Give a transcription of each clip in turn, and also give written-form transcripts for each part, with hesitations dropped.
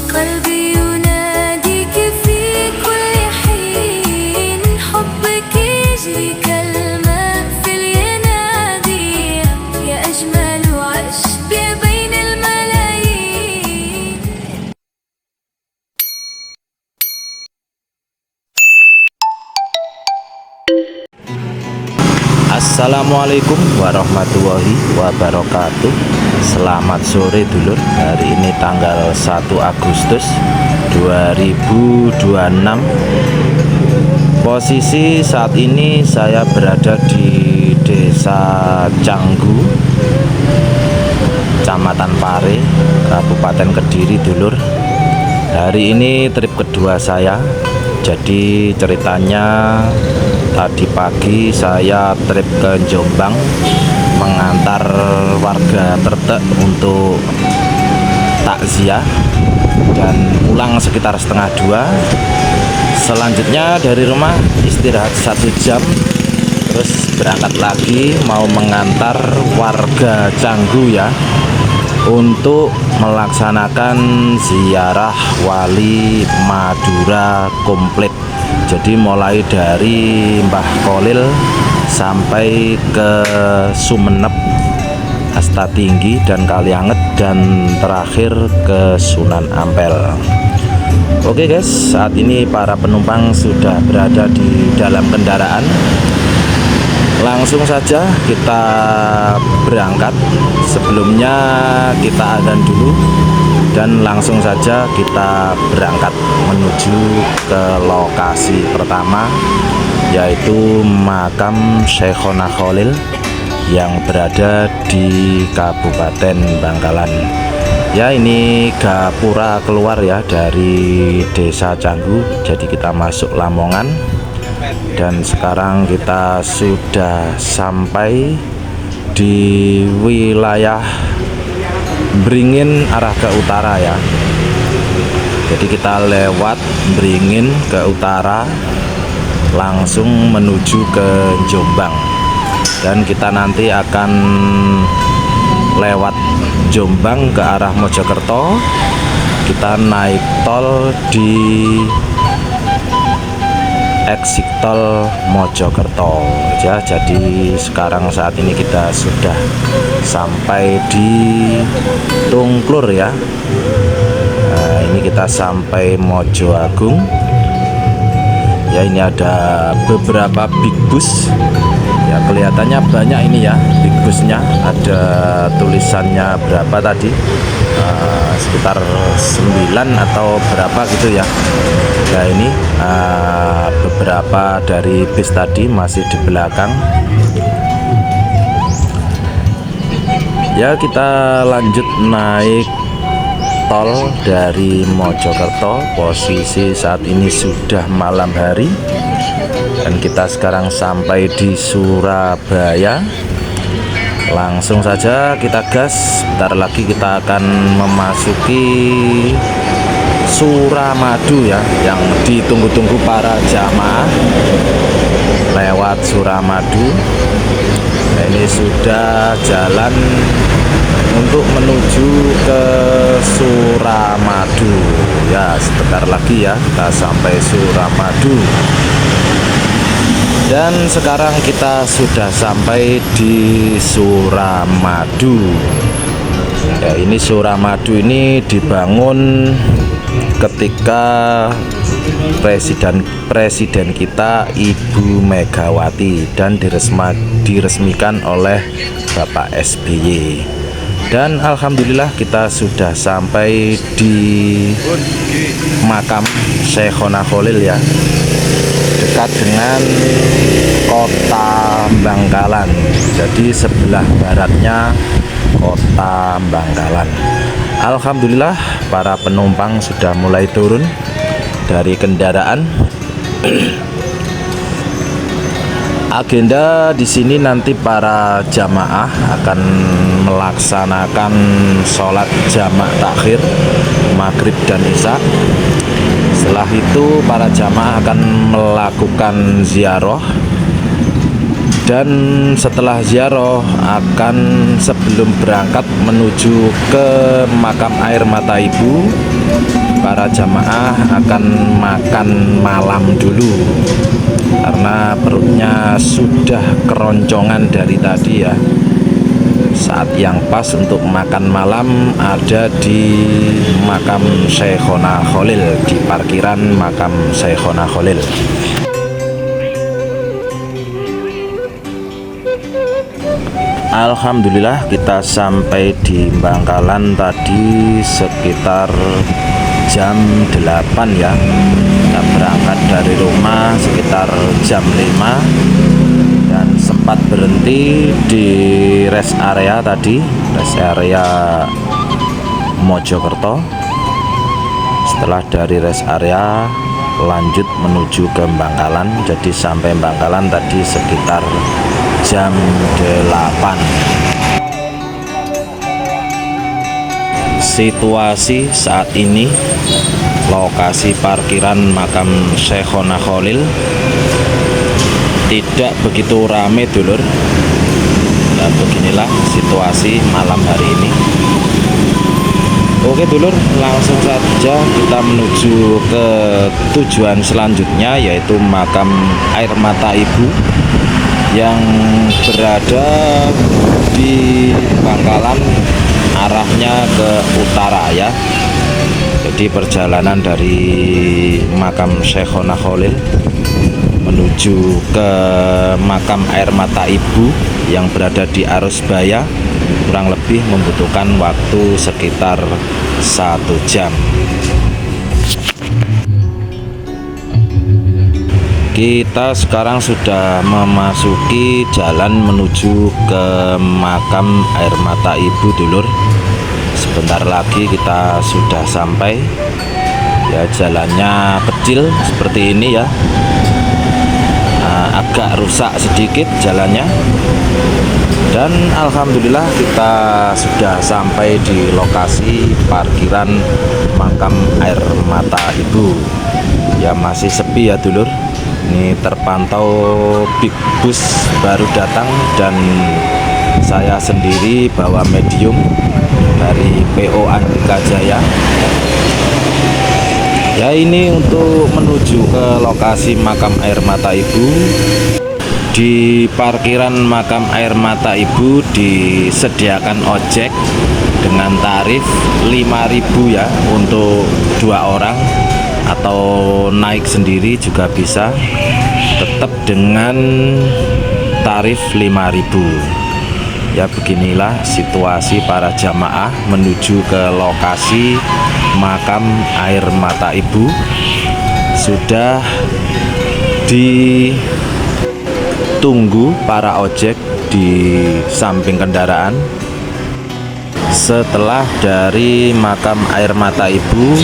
قلبي يناديك في كل حين، حبك يجري كالماء في الينابيع، يا أجمل عشق بين الملايين. Assalamualaikum warahmatullahi wabarakatuh. Selamat sore dulur. Hari ini tanggal 1 Agustus 2026. Posisi saat ini saya berada di Desa Canggu, Kecamatan Pare, Kabupaten Kediri dulur. Hari ini trip kedua saya. Jadi ceritanya tadi pagi saya trip ke Jombang mengantar warga Tertek untuk takziah dan pulang sekitar setengah 2. Selanjutnya dari rumah istirahat 1 jam, terus berangkat lagi mau mengantar warga Canggu ya untuk melaksanakan ziarah wali Madura komplit. Jadi mulai dari Mbah Kolil sampai ke Sumenep, Astatinggi dan Kalianget, dan terakhir ke Sunan Ampel. Oke guys, saat ini para penumpang sudah berada di dalam kendaraan. Langsung saja kita berangkat. Sebelumnya kita adzan dulu dan langsung saja kita berangkat menuju ke lokasi pertama, yaitu makam Syekhona Khalil yang berada di Kabupaten Bangkalan. Ya, ini gapura keluar ya dari Desa Canggu. Jadi kita masuk Lamongan. Dan sekarang kita sudah sampai di wilayah Beringin arah ke utara ya. Jadi kita lewat Beringin ke utara langsung menuju ke Jombang. Dan kita nanti akan lewat Jombang ke arah Mojokerto. Kita naik tol di exit tol Mojokerto ya. Jadi sekarang saat ini kita sudah sampai di Tungklur ya. Nah, ini kita sampai Mojo Agung ya. Ini ada beberapa big bus ya, kelihatannya banyak ini ya big busnya. Ada tulisannya berapa tadi, sekitar 9 atau berapa gitu ya. Nah ini beberapa dari bis tadi masih di belakang ya. Kita lanjut naik tol dari Mojokerto. Posisi saat ini sudah malam hari dan kita sekarang sampai di Surabaya. Langsung saja kita gas. Bentar lagi kita akan memasuki Suramadu ya, yang ditunggu-tunggu para jamaah lewat Suramadu. Nah, ini sudah jalan untuk menuju ke Suramadu ya. Sebentar lagi ya kita sampai Suramadu. Dan sekarang kita sudah sampai di Suramadu ya. Ini Suramadu ini dibangun ketika presiden kita Ibu Megawati dan diresmikan oleh Bapak SBY. Dan alhamdulillah kita sudah sampai di makam Syekhona Khalil ya, dekat dengan kota Bangkalan. Jadi sebelah baratnya kota Bangkalan. Alhamdulillah para penumpang sudah mulai turun dari kendaraan. Agenda di sini nanti para jamaah akan melaksanakan sholat jamak takhir maghrib dan isya. Setelah itu para jamaah akan melakukan ziarah, dan setelah ziarah akan sebelum berangkat menuju ke makam air mata ibu para jamaah akan makan malam dulu karena perutnya sudah keroncongan dari tadi ya. Saat yang pas untuk makan malam ada di makam Syekhona Khalil, di parkiran makam Syekhona Khalil. Alhamdulillah kita sampai di Bangkalan tadi sekitar jam 8 ya. Kita berangkat dari rumah sekitar jam 5 dan sempat berhenti di rest area tadi, rest area Mojokerto. Setelah dari rest area lanjut menuju ke Bangkalan. Jadi sampai Bangkalan tadi sekitar jam 8. Situasi saat ini lokasi parkiran makam Syekhona Khalil tidak begitu rame dulur. Dan beginilah situasi malam hari ini. Oke dulur, langsung saja kita menuju ke tujuan selanjutnya, yaitu makam Air Mata Ibu yang berada di Bangkalan, arahnya ke utara ya. Jadi perjalanan dari makam Syekhona Khalil menuju ke makam Air Mata Ibu yang berada di Arusbaya kurang lebih membutuhkan waktu sekitar 1 jam. Kita sekarang sudah memasuki jalan menuju ke makam Air Mata Ibu dulur. Sebentar lagi kita sudah sampai ya. Jalannya kecil seperti ini ya, agak rusak sedikit jalannya. Dan alhamdulillah kita sudah sampai di lokasi parkiran makam Air Mata Ibu. Ya masih sepi ya dulur. Ini terpantau big bus baru datang dan saya sendiri bawa medium dari PO Andika Jaya. Ya ini untuk menuju ke lokasi makam Air Mata Ibu. Di parkiran makam Air Mata Ibu disediakan ojek dengan tarif 5.000 ya untuk 2 orang, atau naik sendiri juga bisa, tetap dengan tarif 5.000. Ya beginilah situasi para jamaah menuju ke lokasi makam Air Mata Ibu. Sudah ditunggu para ojek di samping kendaraan. Setelah dari makam Air Mata Ibu,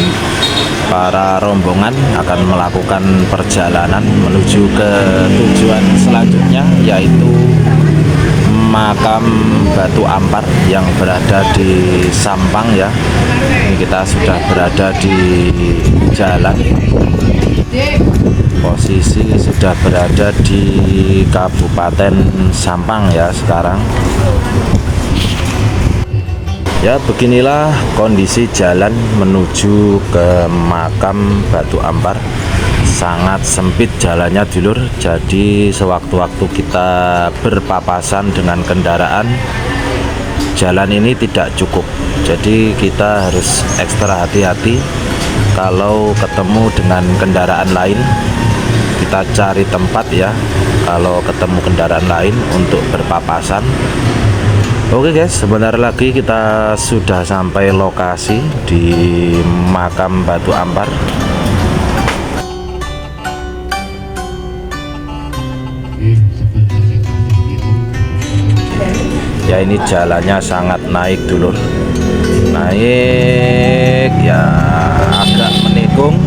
para rombongan akan melakukan perjalanan menuju ke tujuan selanjutnya, yaitu makam Batu Ampar yang berada di Sampang ya. Ini kita sudah berada di jalan, posisi sudah berada di Kabupaten Sampang ya sekarang. Ya beginilah kondisi jalan menuju ke makam Batu Ampar. Sangat sempit jalannya dulur, jadi sewaktu-waktu kita berpapasan dengan kendaraan, jalan ini tidak cukup. Jadi kita harus ekstra hati-hati. Kalau ketemu dengan kendaraan lain, kita cari tempat ya. Kalau ketemu kendaraan lain untuk berpapasan. Oke guys, sebentar lagi kita sudah sampai lokasi di makam Batu Ampar. Ya ini jalannya sangat naik dulur, naik ya, agak menikung.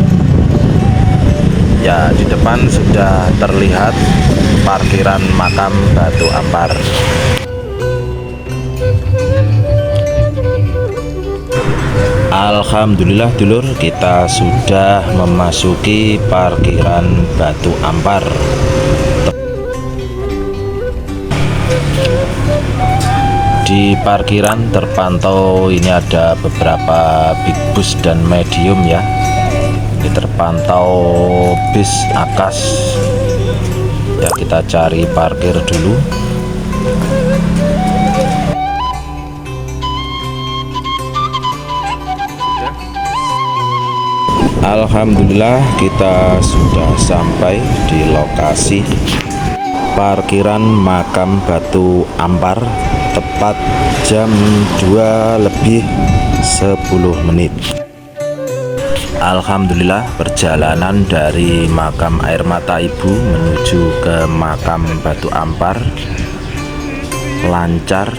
Ya di depan sudah terlihat parkiran makam Batu Ampar. Alhamdulillah dulur, kita sudah memasuki parkiran Batu Ampar. Di parkiran terpantau ini ada beberapa big bus dan medium ya. Ini terpantau bis Akas ya, kita cari parkir dulu. Alhamdulillah kita sudah sampai di lokasi parkiran makam Batu Ampar tepat jam 2:10. Alhamdulillah perjalanan dari makam Air Mata Ibu menuju ke makam Batu Ampar lancar.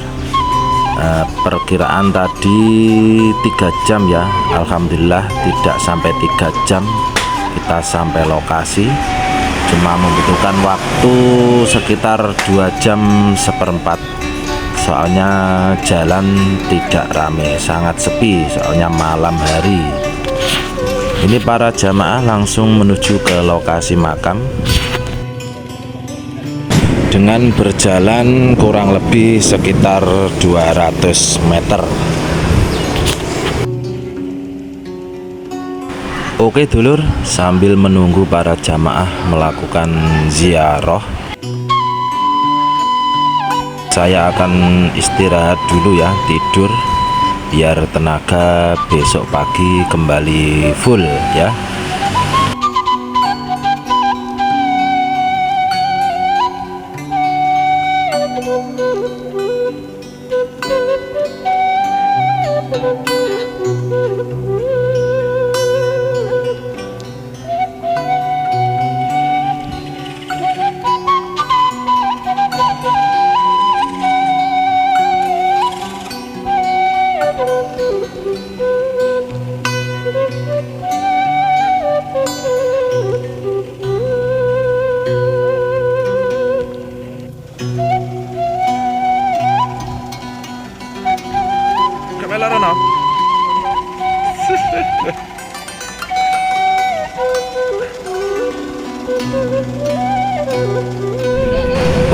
Perkiraan tadi 3 jam ya, Alhamdulillah tidak sampai 3 jam kita sampai lokasi, cuma membutuhkan waktu sekitar 2 jam 1/4. Soalnya jalan tidak rame, sangat sepi soalnya malam hari. Ini para jamaah langsung menuju ke lokasi makam dengan berjalan kurang lebih sekitar 200 meter. Oke dulur, sambil menunggu para jamaah melakukan ziarah, saya akan istirahat dulu ya, tidur biar tenaga besok pagi kembali full ya.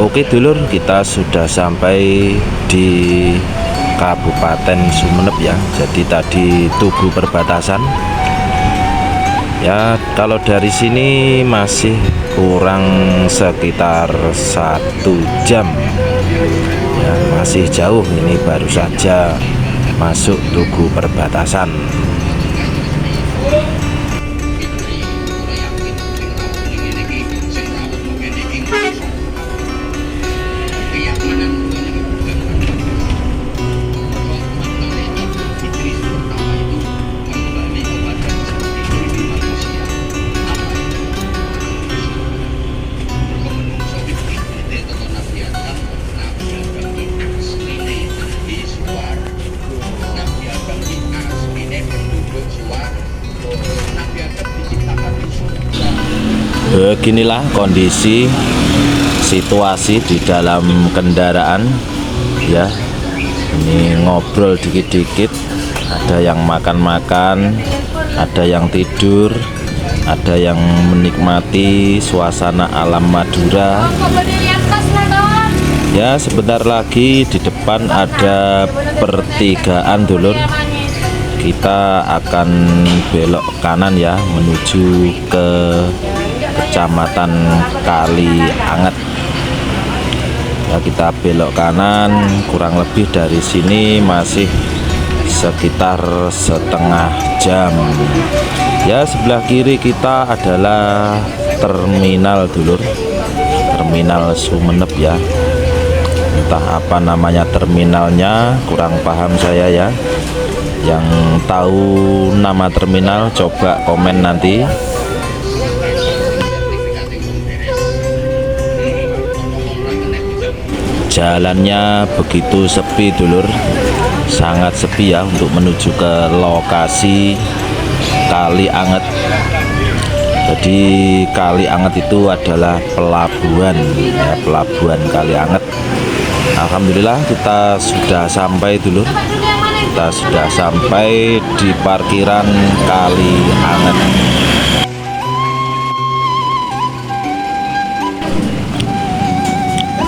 Oke dulur, kita sudah sampai di Kabupaten Sumeneb ya. Jadi tadi Tugu perbatasan ya, kalau dari sini masih kurang sekitar 1 jam ya, masih jauh. Ini baru saja masuk Tugu perbatasan. Beginilah kondisi situasi di dalam kendaraan ya. Ini ngobrol dikit-dikit, ada yang makan-makan, ada yang tidur, ada yang menikmati suasana alam Madura ya. Sebentar lagi di depan ada pertigaan dulur, kita akan belok kanan ya menuju ke Kecamatan Kali Anget ya. Kita belok kanan, kurang lebih dari sini masih sekitar setengah jam ya. Sebelah kiri kita adalah terminal dulur, terminal Sumeneb ya. Entah apa namanya terminalnya, kurang paham saya ya. Yang tahu nama terminal coba komen nanti. Jalannya begitu sepi dulur, sangat sepi ya untuk menuju ke lokasi Kali Anget. Jadi Kali Anget itu adalah pelabuhan ya, pelabuhan Kali Anget. Alhamdulillah kita sudah sampai dulur, kita sudah sampai di parkiran Kali Anget.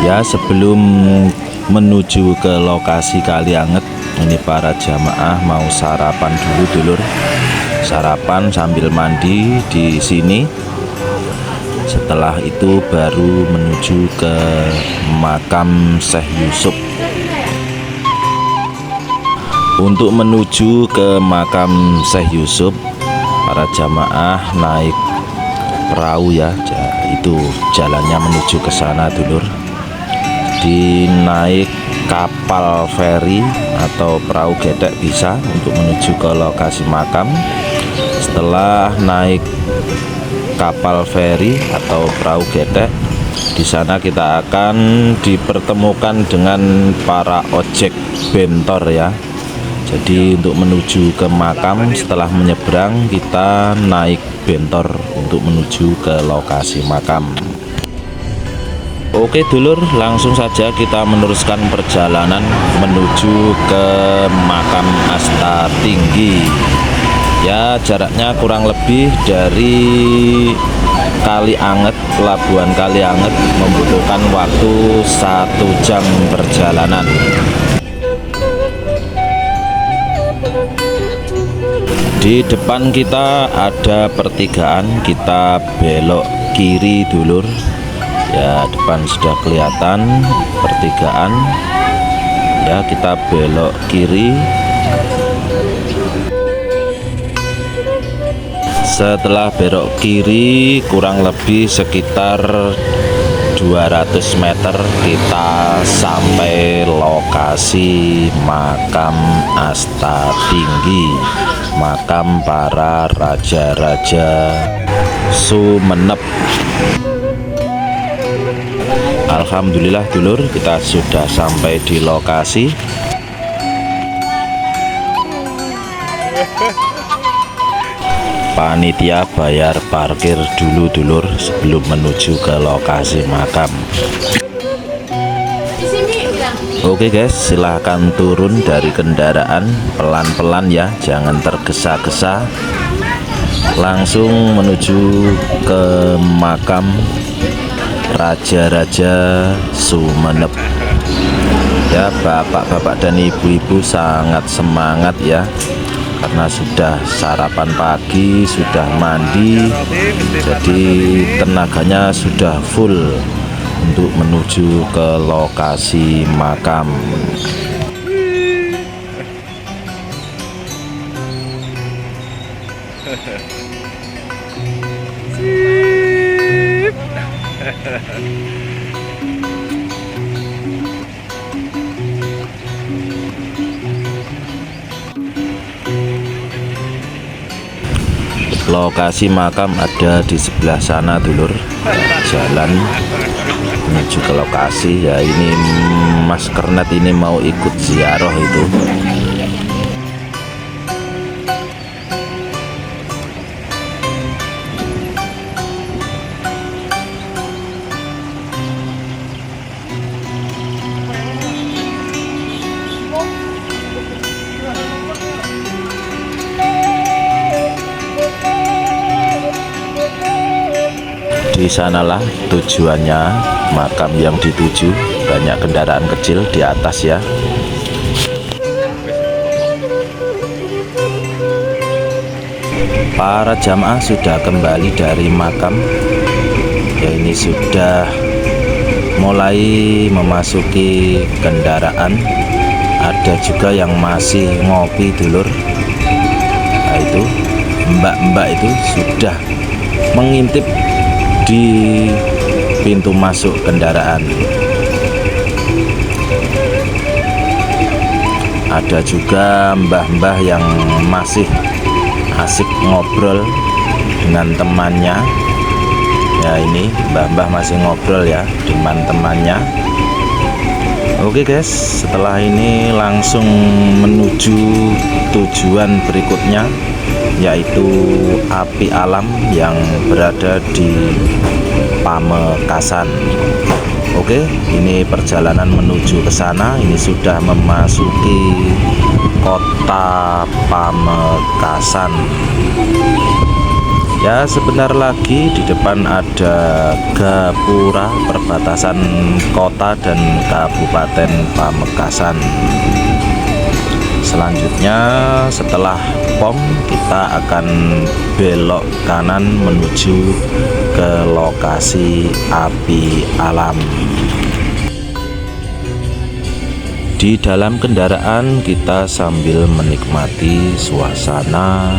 Ya, sebelum menuju ke lokasi Kali Anget, ini para jamaah mau sarapan dulu dulur. sarapan sambil mandi di sini. Setelah itu baru menuju ke makam Syekh Yusuf. Untuk menuju ke makam Syekh Yusuf, para jamaah naik perahu ya. Itu jalannya menuju ke sana dulur. Dinaik kapal feri atau perahu gedek bisa untuk menuju ke lokasi makam. Setelah naik kapal feri atau perahu gedek, di sana kita akan dipertemukan dengan para ojek bentor ya. Jadi untuk menuju ke makam, setelah menyeberang kita naik bentor untuk menuju ke lokasi makam. Oke dulur, langsung saja kita meneruskan perjalanan menuju ke makam Asta Tinggi. Ya, jaraknya kurang lebih dari Kali Anget, pelabuhan Kali Anget, membutuhkan waktu 1 jam perjalanan. Di depan kita ada pertigaan, kita belok kiri dulur. Ya, depan sudah kelihatan pertigaan. Ya, kita belok kiri. Setelah belok kiri kurang lebih sekitar 200 meter kita sampai lokasi makam Asta Tinggi, makam para raja-raja Sumenep. Alhamdulillah dulur, kita sudah sampai di lokasi. Panitia bayar parkir dulu dulur sebelum menuju ke lokasi makam. Oke guys, silahkan turun dari kendaraan pelan-pelan ya, jangan tergesa-gesa. Langsung menuju ke makam raja-raja Sumenep. Ya, bapak-bapak dan ibu-ibu sangat semangat ya, karena sudah sarapan pagi, sudah mandi, jadi tenaganya sudah full untuk menuju ke lokasi makam. Lokasi makam ada di sebelah sana dulur, jalan menuju ke lokasi ya. Ini Mas Kernet ini mau ikut ziarah itu. Di sanalah tujuannya makam yang dituju, banyak kendaraan kecil di atas ya. Para jamaah sudah kembali dari makam ya, ini sudah mulai memasuki kendaraan. Ada juga yang masih ngopi dulur. Nah, itu mbak-mbak itu sudah mengintip di pintu masuk kendaraan. Ada juga mbah-mbah yang masih asik ngobrol dengan temannya ya. Ini mbah-mbah masih ngobrol ya dengan temannya. Oke guys, setelah ini langsung menuju tujuan berikutnya, yaitu api alam yang berada di Pamekasan. Oke, ini perjalanan menuju ke sana. Ini sudah memasuki kota Pamekasan. Ya, sebentar lagi di depan ada gapura perbatasan kota dan Kabupaten Pamekasan. Selanjutnya setelah Serpong, kita akan belok kanan menuju ke lokasi api alam. Di dalam kendaraan kita sambil menikmati suasana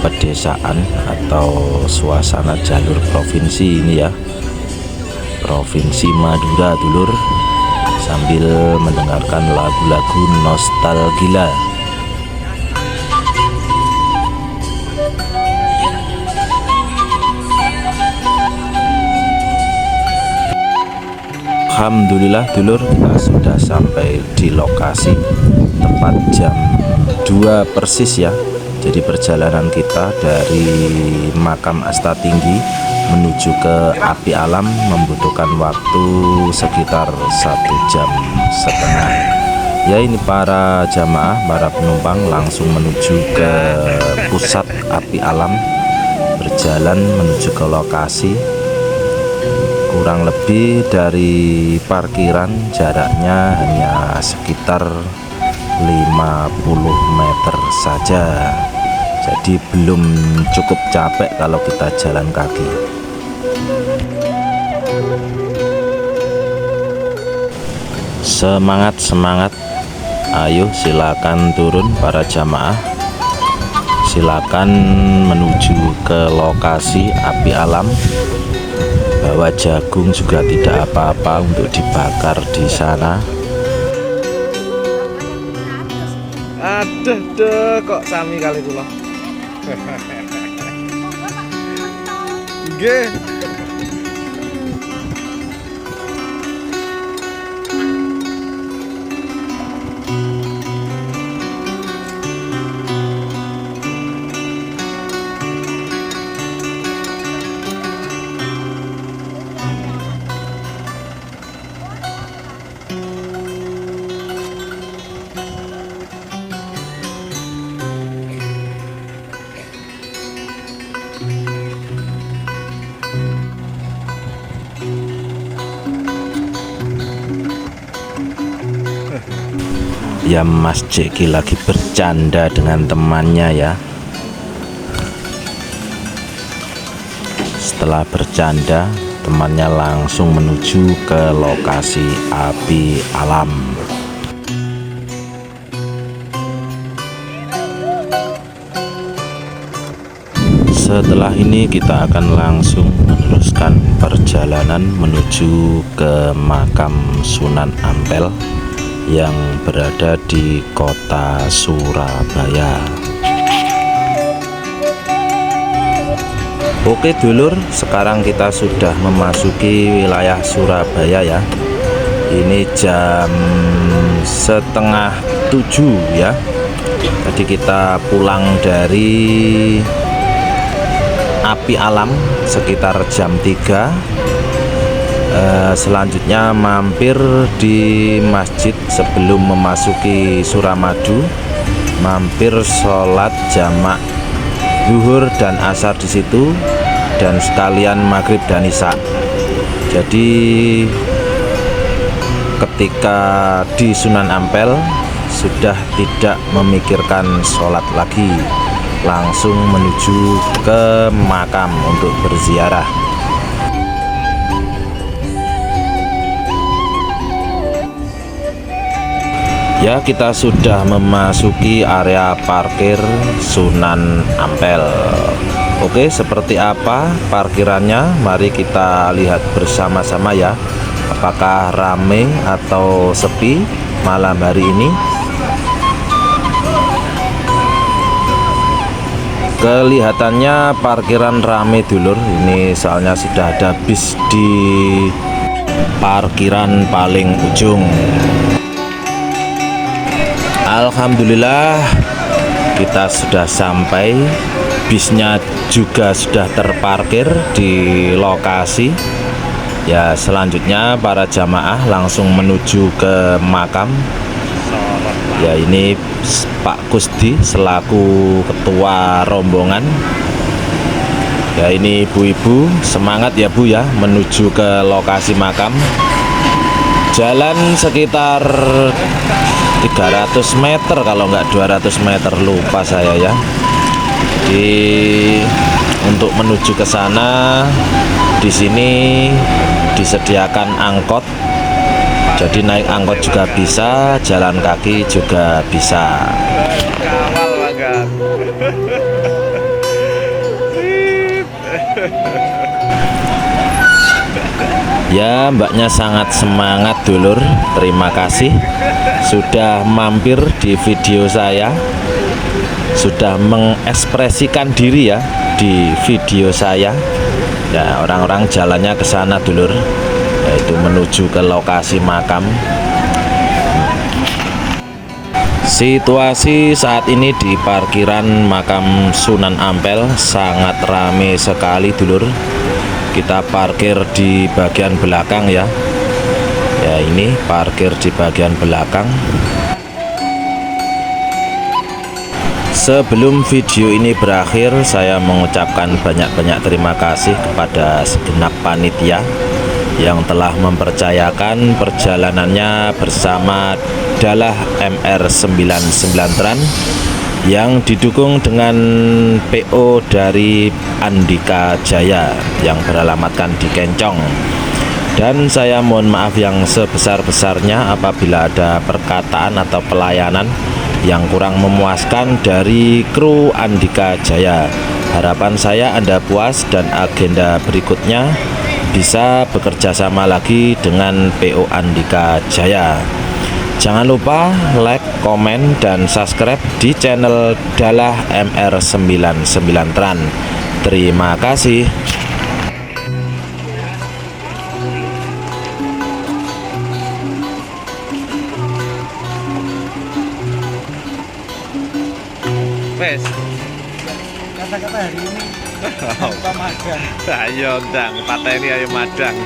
pedesaan atau suasana jalur provinsi ini ya, Provinsi Madura dulur, sambil mendengarkan lagu-lagu nostalgia. Alhamdulillah dulur, kita sudah sampai di lokasi tepat jam 2 persis ya. Jadi perjalanan kita dari makam Astatinggi menuju ke api alam membutuhkan waktu sekitar 1,5 jam. Ya, ini para jamaah, para penumpang langsung menuju ke pusat api alam, berjalan menuju ke lokasi. Kurang lebih dari parkiran jaraknya hanya sekitar 50 meter saja. Jadi belum cukup capek kalau kita jalan kaki. Semangat, ayo silakan turun para jamaah, silakan menuju ke lokasi api alam. Bawa jagung juga tidak apa-apa untuk dibakar di sana. Aduh, kok sami kali kula. Nggih. Ya, Mas Jeki lagi bercanda dengan temannya ya. Setelah bercanda, temannya langsung menuju ke lokasi api alam. Setelah ini kita akan langsung meneruskan perjalanan menuju ke makam Sunan Ampel yang berada di kota Surabaya. Oke dulur, sekarang kita sudah memasuki wilayah Surabaya ya. Ini jam 6:30 ya. Tadi kita pulang dari api alam sekitar jam 3. Selanjutnya mampir di masjid sebelum memasuki Suramadu, mampir sholat jamak zuhur dan asar di situ, dan sekalian maghrib dan isya. Jadi ketika di Sunan Ampel sudah tidak memikirkan sholat lagi, langsung menuju ke makam untuk berziarah. Ya, kita sudah memasuki area parkir Sunan Ampel. Oke, seperti apa parkirannya? Mari kita lihat bersama-sama ya. Apakah rame atau sepi malam hari ini? Kelihatannya parkiran rame dulur. Ini soalnya sudah ada bis di parkiran paling ujung. Alhamdulillah kita sudah sampai, bisnya juga sudah terparkir di lokasi. Ya, selanjutnya para jamaah langsung menuju ke makam. Ya, ini Pak Kusdi selaku ketua rombongan. Ya, ini ibu-ibu, semangat ya Bu ya menuju ke lokasi makam. Jalan sekitar 300 meter kalau nggak 200 meter, lupa saya ya. Jadi untuk menuju ke sana di sini disediakan angkot. Jadi naik angkot juga bisa, jalan kaki juga bisa. Kawal banget. Ya, mbaknya sangat semangat dulur. Terima kasih sudah mampir di video saya, sudah mengekspresikan diri ya di video saya. Ya, orang-orang jalannya ke sana dulur, yaitu menuju ke lokasi makam. Situasi saat ini di parkiran makam Sunan Ampel sangat ramai sekali dulur. Kita parkir di bagian belakang ya. Ya, ini parkir di bagian belakang. Sebelum video ini berakhir, saya mengucapkan banyak-banyak terima kasih kepada segenap panitia yang telah mempercayakan perjalanannya bersama Dalah MR99 Tran yang didukung dengan PO dari Andika Jaya yang beralamatkan di Kencong. Dan saya mohon maaf yang sebesar-besarnya apabila ada perkataan atau pelayanan yang kurang memuaskan dari kru Andika Jaya. Harapan saya Anda puas dan agenda berikutnya bisa bekerja sama lagi dengan PO Andika Jaya. Jangan lupa like, komen, dan subscribe di channel Dalah MR99 Tran. Terima kasih. Wes. Kata-kata hari ini Pak Madang. Ayo ndang, pateni ayo madang.